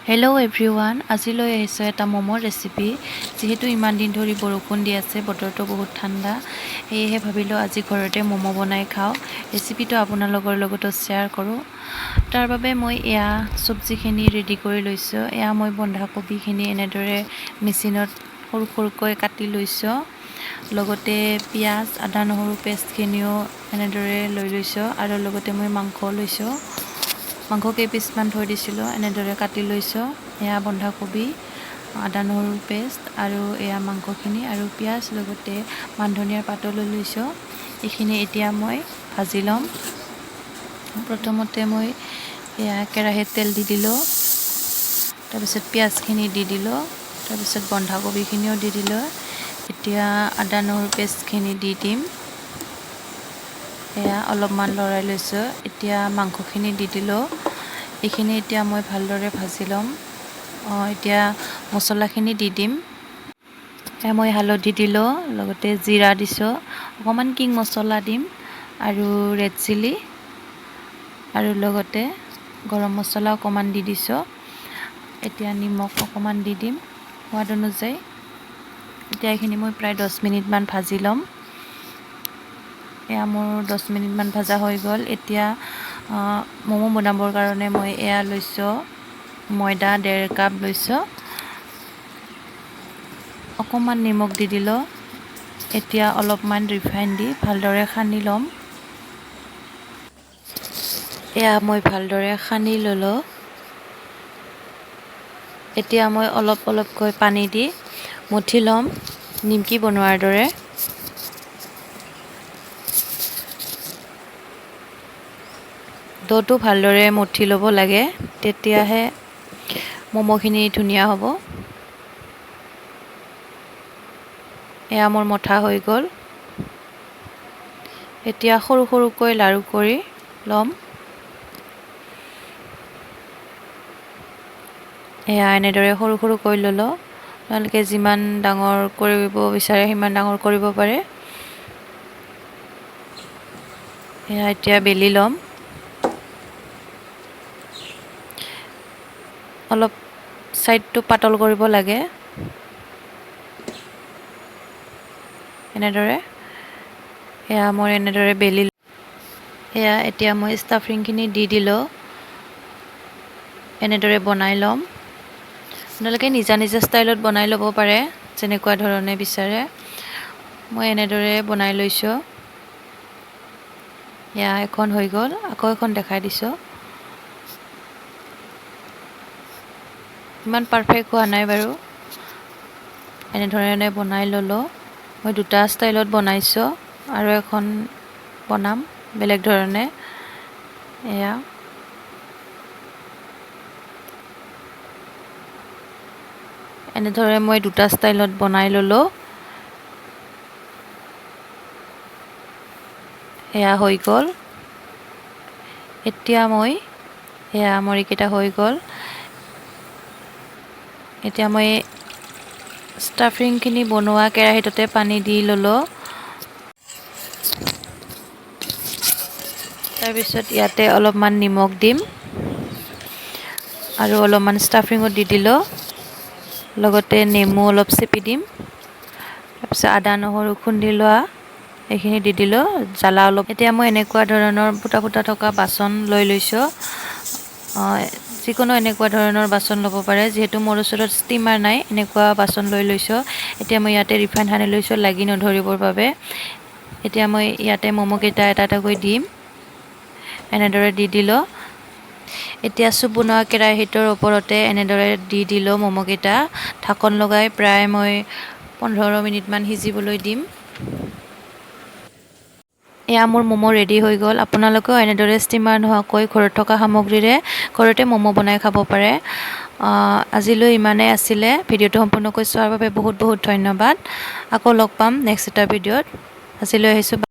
Hello' everyone, আজিলৈ আহিছোঁ এটা ম'মৰ ৰেচিপি। যিহেতু ইমান দিন ধৰি বৰষুণ দি আছে, বতৰটো বহুত ঠাণ্ডা, সেয়েহে ভাবিলোঁ আজি ঘৰতে ম'ম' বনাই খাওঁ। ৰেচিপিটো আপোনালোকৰ লগতো শ্বেয়াৰ কৰোঁ। তাৰ বাবে মই এয়া চব্জিখিনি ৰেডি কৰি লৈছোঁ। এয়া মই বন্ধাকবিখিনি এনেদৰে মেচিনত সৰু সৰুকৈ কাটি লৈছোঁ। লগতে পিঁয়াজ, আদা নহৰু পেষ্টখিনিও এনেদৰে লৈ লৈছোঁ আৰু লগতে মই মাংস লৈছোঁ। মাংস কেইপিচমান থৈ দিছিলোঁ, এনেদৰে কাটি লৈছোঁ। এয়া বন্ধাকবি, আদা নহৰু পেষ্ট আৰু এয়া মাংসখিনি আৰু পিঁয়াজ, লগতে মান ধনিয়াৰ পাতো লৈ লৈছোঁ। এইখিনি এতিয়া মই ভাজি ল'ম। প্ৰথমতে মই এয়া কেৰাহীত তেল দি দিলোঁ, তাৰপিছত পিঁয়াজখিনি দি দিলোঁ, তাৰপিছত বন্ধাকবিখিনিও দি দিলোঁ। এতিয়া আদা নহৰু পেষ্টখিনি দি দিম। এয়া অলপমান লৰাই লৈছোঁ। এতিয়া মাংসখিনি দি দিলোঁ। এইখিনি এতিয়া মই ভালদৰে ভাজি ল'ম। এতিয়া মছলাখিনি দি দিম। মই হালধি দিলোঁ, লগতে জিৰা দিছোঁ, অকণমান কিং মছলা দিম আৰু ৰেড চিলি আৰু লগতে গৰম মছলা অকণমান দি দিছোঁ। এতিয়া নিমখ অকণমান দি দিম সোৱাদ অনুযায়ী। এতিয়া এইখিনি মই প্ৰায় 10 মিনিটমান ভাজি ল'ম। এয়া মোৰ 10 মিনিটমান ভাজা হৈ গ'ল। এতিয়া ম'ম' বনাবৰ কাৰণে মই এয়া লৈছোঁ, ময়দা 1.5 কাপ লৈছোঁ, অকণমান নিমখ দি দিলোঁ। এতিয়া অলপমান ৰিফাইন দি ভালদৰে সানি ল'ম। এয়া মই ভালদৰে সানি ল'লোঁ। এতিয়া মই অলপ অলপকৈ পানী দি মঠি ল'ম, নিমকি বনোৱাৰ দৰে। ডোটো ভালদৰে মঠি ল'ব লাগে, তেতিয়াহে ম'ম'খিনি ধুনীয়া হ'ব। এয়া মোৰ মঠা হৈ গ'ল। এতিয়া সৰু সৰুকৈ লাড়ু কৰি ল'ম। এয়া এনেদৰে সৰু সৰুকৈ ল'লোঁ। আপোনালোকে যিমান ডাঙৰ কৰিব বিচাৰে সিমান ডাঙৰ কৰিব পাৰে। এয়া এতিয়া বেলি ল'ম। অলপ ছাইডটো পাতল কৰিব লাগে, এনেদৰে। এয়া মই এনেদৰে বেলি। এয়া এতিয়া মই ষ্টাফিংখিনি দি দিলোঁ। এনেদৰে বনাই ল'ম। আপোনালোকে নিজা নিজা ষ্টাইলত বনাই ল'ব পাৰে, যেনেকুৱা ধৰণে বিচাৰে। মই এনেদৰে বনাই লৈছোঁ। এয়া এখন হৈ গ'ল, আকৌ এখন দেখাই দিছোঁ। ইমান পাৰফেক্ট হোৱা নাই বাৰু। এনেধৰণে বনাই ল'লোঁ। মই দুটা ষ্টাইলত বনাইছোঁ, আৰু এখন বনাম বেলেগ ধৰণে। এয়া এনেদৰে মই দুটা ষ্টাইলত বনাই ল'লোঁ। এয়া হৈ গ'ল। এতিয়া মই এয়া মোৰ এইকেইটা হৈ গ'ল। এতিয়া মই ষ্টাফিংখিনি বনোৱা কেৰাহীটোতে পানী দি ল'লোঁ। তাৰপিছত ইয়াতে অলপমান নিমখ দিম আৰু অলপমান ষ্টাফিঙো দি দিলোঁ। লগতে নেমু অলপ চেপি দিম। তাৰপিছত আদা নহৰু খুন্দি লোৱা এইখিনি দি দিলোঁ, জ্বালা অলপ। এতিয়া মই এনেকুৱা ধৰণৰ ফুটা ফুটা থকা বাচন লৈ লৈছোঁ। যিকোনো এনেকুৱা ধৰণৰ বাচন ল'ব পাৰে। যিহেতু মোৰ ওচৰত ষ্টিমাৰ নাই, এনেকুৱা বাচন লৈ লৈছোঁ। এতিয়া মই ইয়াতে ৰিফাইন সানি লৈছোঁ লাগি নধৰিবৰ বাবে। এতিয়া মই ইয়াতে ম'ম'কেইটা এটা এটাকৈ দিম, এনেদৰে দি দিলোঁ। এতিয়া চুপ বনোৱা কেৰাহীটোৰ ওপৰতে এনেদৰে দি দিলোঁ ম'ম'কেইটা। ঢাকন লগাই প্ৰায় মই 15 মিনিটমান সিজিবলৈ দিম। এয়া মোৰ ম'ম' ৰেডি হৈ গ'ল। আপোনালোকেও এনেদৰে ষ্টিমাৰ নোহোৱাকৈ ঘৰত থকা সামগ্ৰীৰে ঘৰতে ম'ম' বনাই খাব পাৰে। আজিলৈ ইমানেই আছিলে। ভিডিঅ'টো সম্পূৰ্ণকৈ চোৱাৰ বাবে বহুত বহুত ধন্যবাদ। আকৌ লগ পাম নেক্সট এটা ভিডিঅ'ত। আজিলৈ আহিছোঁ।